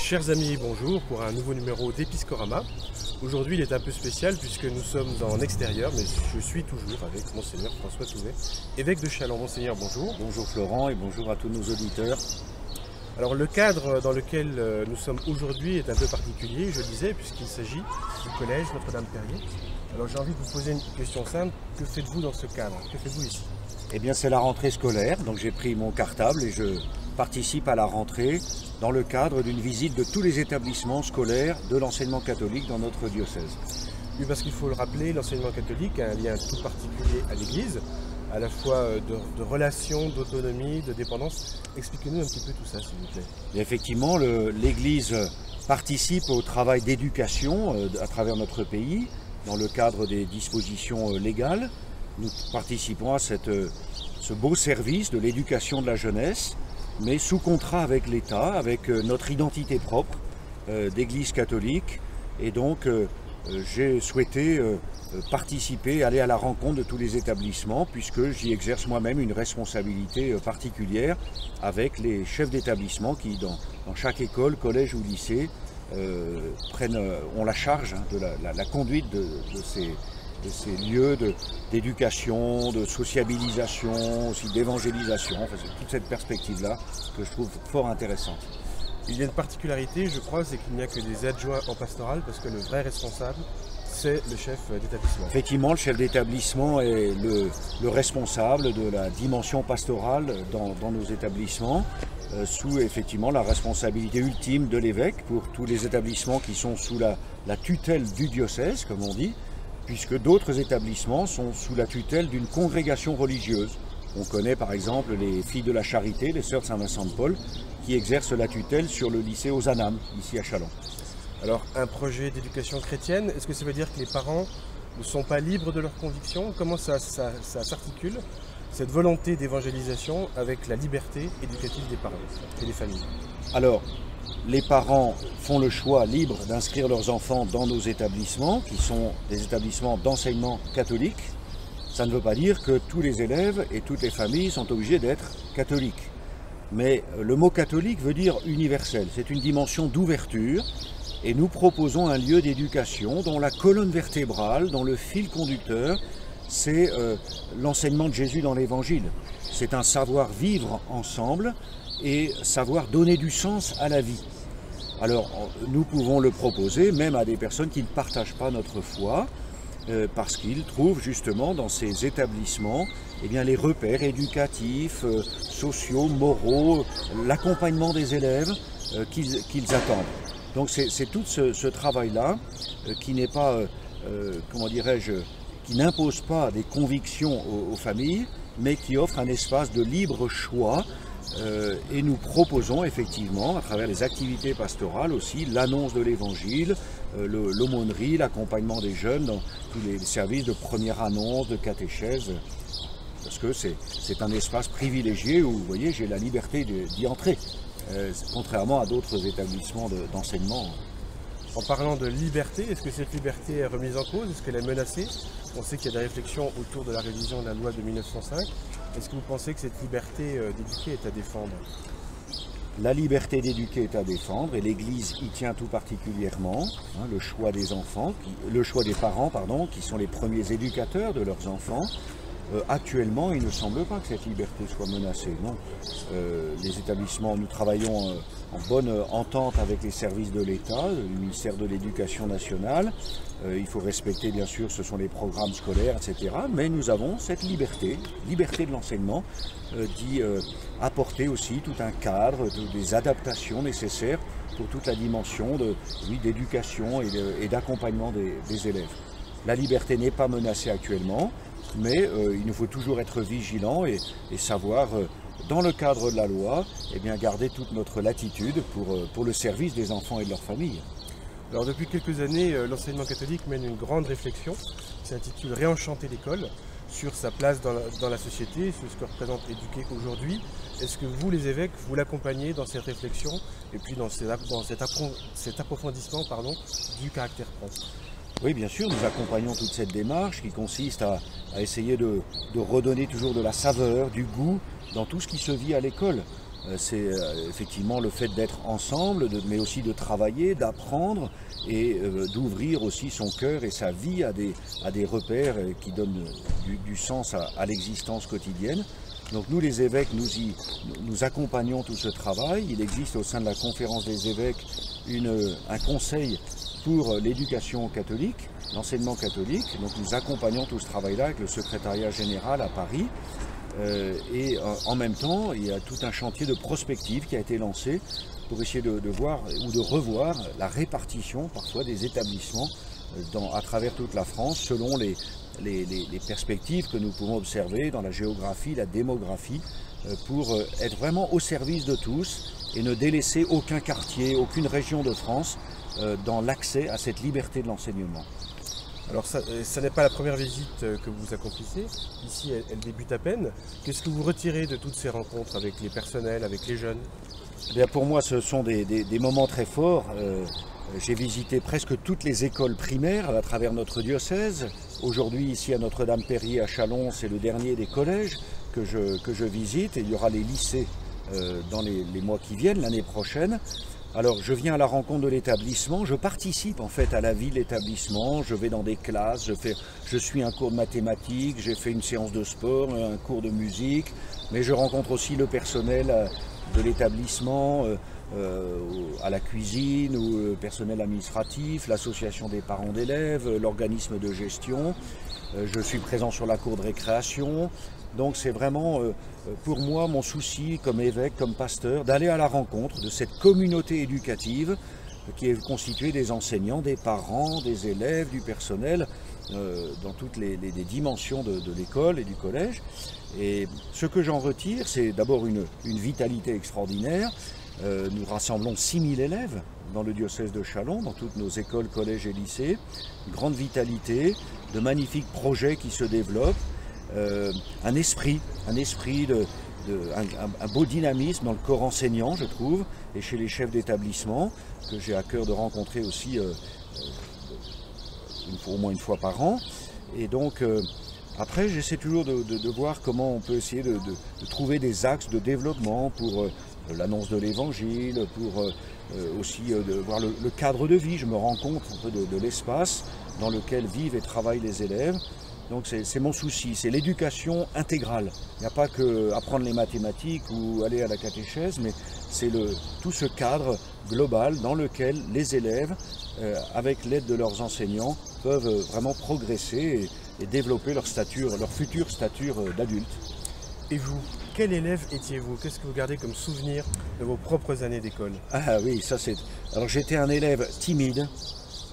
Chers amis, bonjour pour un nouveau numéro d'Episcorama. Aujourd'hui il est un peu spécial puisque nous sommes en extérieur, mais je suis toujours avec Monseigneur François Touvet, évêque de Châlons. Monseigneur, bonjour. Bonjour Florent et bonjour à tous nos auditeurs. Alors le cadre dans lequel nous sommes aujourd'hui est un peu particulier, je disais, puisqu'il s'agit du collège Notre-Dame-Perrier. Alors j'ai envie de vous poser une question simple, que faites-vous dans ce cadre? Que faites-vous ici? Eh bien c'est la rentrée scolaire, donc j'ai pris mon cartable et je participe à la rentrée dans le cadre d'une visite de tous les établissements scolaires de l'enseignement catholique dans notre diocèse. Oui, parce qu'il faut le rappeler, l'enseignement catholique a un lien tout particulier à l'Église, à la fois de relations, d'autonomie, de dépendance. Expliquez-nous un petit peu tout ça, s'il vous plaît. Et effectivement, l'Église participe au travail d'éducation à travers notre pays, dans le cadre des dispositions légales. Nous participons à ce beau service de l'éducation de la jeunesse, mais sous contrat avec l'État, avec notre identité propre d'Église catholique. Et donc, j'ai souhaité participer, aller à la rencontre de tous les établissements, puisque j'y exerce moi-même une responsabilité particulière avec les chefs d'établissement qui, dans chaque école, collège ou lycée, ont la charge de la conduite de ces lieux d'éducation, de sociabilisation, aussi d'évangélisation. Enfin, c'est toute cette perspective-là que je trouve fort intéressante. Il y a une particularité, je crois, c'est qu'il n'y a que des adjoints en pastoral, parce que le vrai responsable, c'est le chef d'établissement. Effectivement, le chef d'établissement est le responsable de la dimension pastorale dans nos établissements, sous effectivement la responsabilité ultime de l'évêque pour tous les établissements qui sont sous la tutelle du diocèse, comme on dit, puisque d'autres établissements sont sous la tutelle d'une congrégation religieuse. On connaît par exemple les filles de la charité, les sœurs de Saint-Vincent-de-Paul, qui exercent la tutelle sur le lycée Ozanam, ici à Châlons. Alors, un projet d'éducation chrétienne, est-ce que ça veut dire que les parents ne sont pas libres de leurs convictions? Comment ça s'articule, cette volonté d'évangélisation, avec la liberté éducative des parents et des familles? Alors, les parents font le choix libre d'inscrire leurs enfants dans nos établissements, qui sont des établissements d'enseignement catholique. Ça ne veut pas dire que tous les élèves et toutes les familles sont obligés d'être catholiques. Mais le mot catholique veut dire universel. C'est une dimension d'ouverture. Et nous proposons un lieu d'éducation dont la colonne vertébrale, dont le fil conducteur, c'est l'enseignement de Jésus dans l'Évangile. C'est un savoir vivre ensemble et savoir donner du sens à la vie. Alors, nous pouvons le proposer même à des personnes qui ne partagent pas notre foi, parce qu'ils trouvent justement dans ces établissements les repères éducatifs, sociaux, moraux, l'accompagnement des élèves qu'ils attendent. Donc c'est tout ce travail-là qui n'est pas, comment dirais-je, qui n'impose pas des convictions aux familles, mais qui offre un espace de libre choix. Et nous proposons effectivement, à travers les activités pastorales aussi, l'annonce de l'évangile, l'aumônerie, l'accompagnement des jeunes dans tous les services de première annonce, de catéchèse, parce que c'est un espace privilégié où, vous voyez, j'ai la liberté d'y entrer, contrairement à d'autres établissements d'enseignement. En parlant de liberté, est-ce que cette liberté est remise en cause? Est-ce qu'elle est menacée? On sait qu'il y a des réflexions autour de la révision de la loi de 1905. Est-ce que vous pensez que cette liberté d'éduquer est à défendre? La liberté d'éduquer est à défendre et l'Église y tient tout particulièrement. Le choix des enfants, le choix des parents, pardon, qui sont les premiers éducateurs de leurs enfants. Actuellement, il ne semble pas que cette liberté soit menacée. Non. Les établissements, nous travaillons en bonne entente avec les services de l'État, le ministère de l'Éducation nationale. Il faut respecter, bien sûr, ce sont les programmes scolaires, etc. Mais nous avons cette liberté de l'enseignement, d'y apporter aussi tout un cadre, des adaptations nécessaires pour toute la dimension d'éducation et d'accompagnement des élèves. La liberté n'est pas menacée actuellement. Mais il nous faut toujours être vigilants et savoir, dans le cadre de la loi, garder toute notre latitude pour le service des enfants et de leurs familles. Alors depuis quelques années, l'enseignement catholique mène une grande réflexion qui s'intitule « Réenchanter l'école » sur sa place dans la société, sur ce que représente éduquer aujourd'hui. Est-ce que vous, les évêques, vous l'accompagnez dans cette réflexion et puis dans cet approfondissement du caractère propre? Oui, bien sûr, nous accompagnons toute cette démarche qui consiste à essayer de redonner toujours de la saveur, du goût dans tout ce qui se vit à l'école. c'est effectivement le fait d'être ensemble, mais aussi de travailler, d'apprendre et d'ouvrir aussi son cœur et sa vie à des repères qui donnent du sens à l'existence quotidienne. Donc nous les évêques, nous accompagnons tout ce travail. Il existe au sein de la conférence des évêques un conseil pour l'éducation catholique, l'enseignement catholique. Donc nous accompagnons tout ce travail-là avec le secrétariat général à Paris. Et en même temps, il y a tout un chantier de prospective qui a été lancé pour essayer de voir ou de revoir la répartition parfois des établissements à travers toute la France selon les perspectives que nous pouvons observer dans la géographie, la démographie, pour être vraiment au service de tous et ne délaisser aucun quartier, aucune région de France dans l'accès à cette liberté de l'enseignement. Alors ça n'est pas la première visite que vous accomplissez, ici elle débute à peine. Qu'est-ce que vous retirez de toutes ces rencontres avec les personnels, avec les jeunes? Eh bien, pour moi ce sont des moments très forts. J'ai visité presque toutes les écoles primaires à travers notre diocèse. Aujourd'hui ici à Notre-Dame-Péry à Châlons, c'est le dernier des collèges que je visite et il y aura les lycées dans les mois qui viennent, l'année prochaine. Alors je viens à la rencontre de l'établissement, je participe en fait à la vie de l'établissement, je vais dans des classes, je suis un cours de mathématiques, j'ai fait une séance de sport, un cours de musique, mais je rencontre aussi le personnel de l'établissement, à la cuisine ou le personnel administratif, l'association des parents d'élèves, l'organisme de gestion. Je suis présent sur la cour de récréation. Donc c'est vraiment pour moi mon souci comme évêque, comme pasteur, d'aller à la rencontre de cette communauté éducative qui est constituée des enseignants, des parents, des élèves, du personnel, dans toutes les dimensions de l'école et du collège. Et ce que j'en retire, c'est d'abord une vitalité extraordinaire. Nous rassemblons 6000 élèves dans le diocèse de Châlons, dans toutes nos écoles, collèges et lycées. Une grande vitalité, de magnifiques projets qui se développent. Un esprit, un beau dynamisme dans le corps enseignant, je trouve, et chez les chefs d'établissement, que j'ai à cœur de rencontrer aussi au moins une fois par an. Et donc, après, j'essaie toujours de voir comment on peut essayer de trouver des axes de développement pour l'annonce de l'évangile, pour aussi de voir le cadre de vie. Je me rends compte un peu de l'espace dans lequel vivent et travaillent les élèves. Donc c'est mon souci, c'est l'éducation intégrale. Il n'y a pas que apprendre les mathématiques ou aller à la catéchèse, mais c'est tout ce cadre global dans lequel les élèves, avec l'aide de leurs enseignants, peuvent vraiment progresser et développer leur future stature d'adulte. Et vous, quel élève étiez-vous? Qu'est-ce que vous gardez comme souvenir de vos propres années d'école? Ah oui, ça c'est... Alors j'étais un élève timide,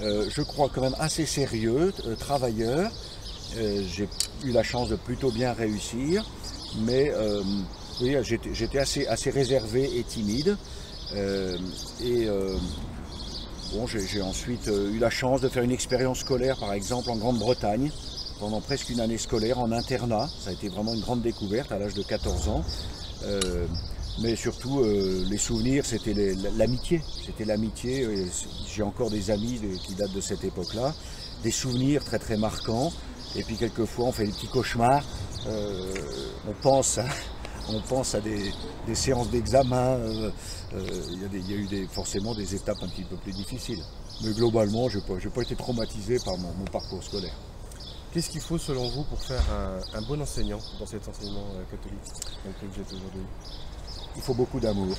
je crois quand même assez sérieux, travailleur. J'ai eu la chance de plutôt bien réussir, mais oui, j'étais assez réservé et timide. Bon, j'ai ensuite eu la chance de faire une expérience scolaire, par exemple en Grande-Bretagne, pendant presque une année scolaire en internat. Ça a été vraiment une grande découverte à l'âge de 14 ans. Mais surtout, les souvenirs, c'était l'amitié. C'était l'amitié. J'ai encore des amis qui datent de cette époque-là. Des souvenirs très très marquants. Et puis quelquefois on fait des petits cauchemars, on pense à des séances d'examen, il y a eu forcément des étapes un petit peu plus difficiles. Mais globalement, je n'ai pas été traumatisé par mon parcours scolaire. Qu'est-ce qu'il faut selon vous pour faire un bon enseignant dans cet enseignement catholique dans lequel vous êtes aujourd'hui? Il faut beaucoup d'amour.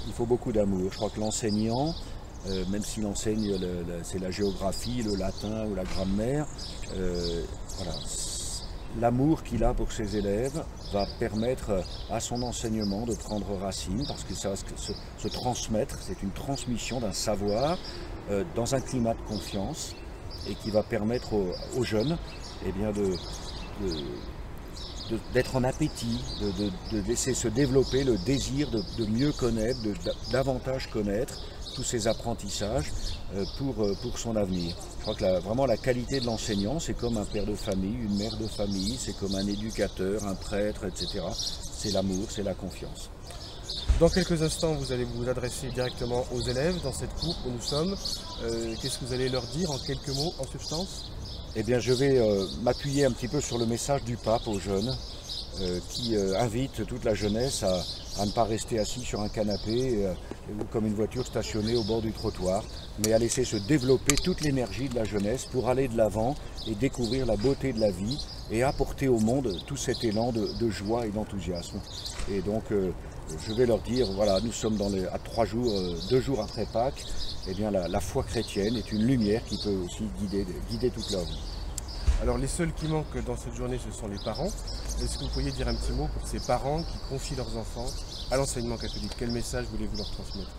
Il faut beaucoup d'amour. Je crois que l'enseignant, même s'il enseigne c'est la géographie, le latin ou la grammaire, voilà, l'amour qu'il a pour ses élèves va permettre à son enseignement de prendre racine parce que ça va se transmettre, c'est une transmission d'un savoir dans un climat de confiance et qui va permettre aux jeunes eh bien, d'être en appétit, de laisser se développer le désir de mieux connaître, de davantage connaître tous ces apprentissages pour son avenir. Je crois que vraiment la qualité de l'enseignant, c'est comme un père de famille, une mère de famille, c'est comme un éducateur, un prêtre, etc. C'est l'amour, c'est la confiance. Dans quelques instants, vous allez vous adresser directement aux élèves dans cette cour où nous sommes. Qu'est-ce que vous allez leur dire en quelques mots, en substance? Eh bien, je vais m'appuyer un petit peu sur le message du pape aux jeunes. qui invite toute la jeunesse à ne pas rester assis sur un canapé comme une voiture stationnée au bord du trottoir, mais à laisser se développer toute l'énergie de la jeunesse pour aller de l'avant et découvrir la beauté de la vie et apporter au monde tout cet élan de joie et d'enthousiasme. Et donc je vais leur dire, voilà, nous sommes à 2 jours après Pâques, eh bien la foi chrétienne est une lumière qui peut aussi guider toute leur vie. Alors les seuls qui manquent dans cette journée, ce sont les parents. Est-ce que vous pourriez dire un petit mot pour ces parents qui confient leurs enfants à l'enseignement catholique? Quel message voulez-vous leur transmettre?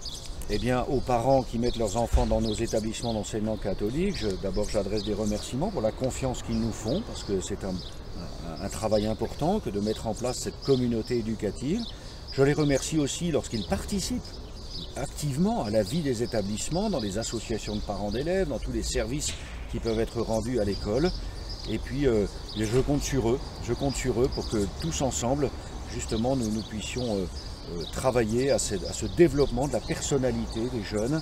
Eh bien, aux parents qui mettent leurs enfants dans nos établissements d'enseignement catholique, d'abord j'adresse des remerciements pour la confiance qu'ils nous font, parce que c'est un travail important que de mettre en place cette communauté éducative. Je les remercie aussi lorsqu'ils participent activement à la vie des établissements, dans les associations de parents d'élèves, dans tous les services qui peuvent être rendus à l'école. Et puis je compte sur eux pour que tous ensemble, justement, nous puissions travailler à ce développement de la personnalité des jeunes,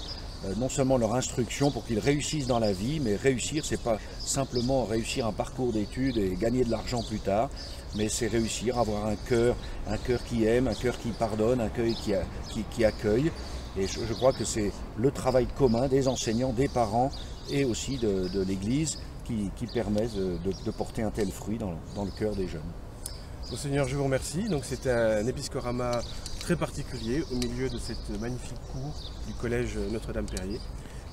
non seulement leur instruction pour qu'ils réussissent dans la vie, mais réussir, c'est pas simplement réussir un parcours d'études et gagner de l'argent plus tard, mais c'est réussir à avoir un cœur qui aime, un cœur qui pardonne, un cœur qui accueille. Et je crois que c'est le travail commun des enseignants, des parents et aussi de l'Église qui permet de porter un tel fruit dans le cœur des jeunes. Monseigneur, je vous remercie. Donc c'était un épiscoramat très particulier au milieu de cette magnifique cour du collège Notre-Dame-Périer.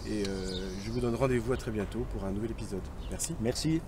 Et je vous donne rendez-vous à très bientôt pour un nouvel épisode. Merci. Merci.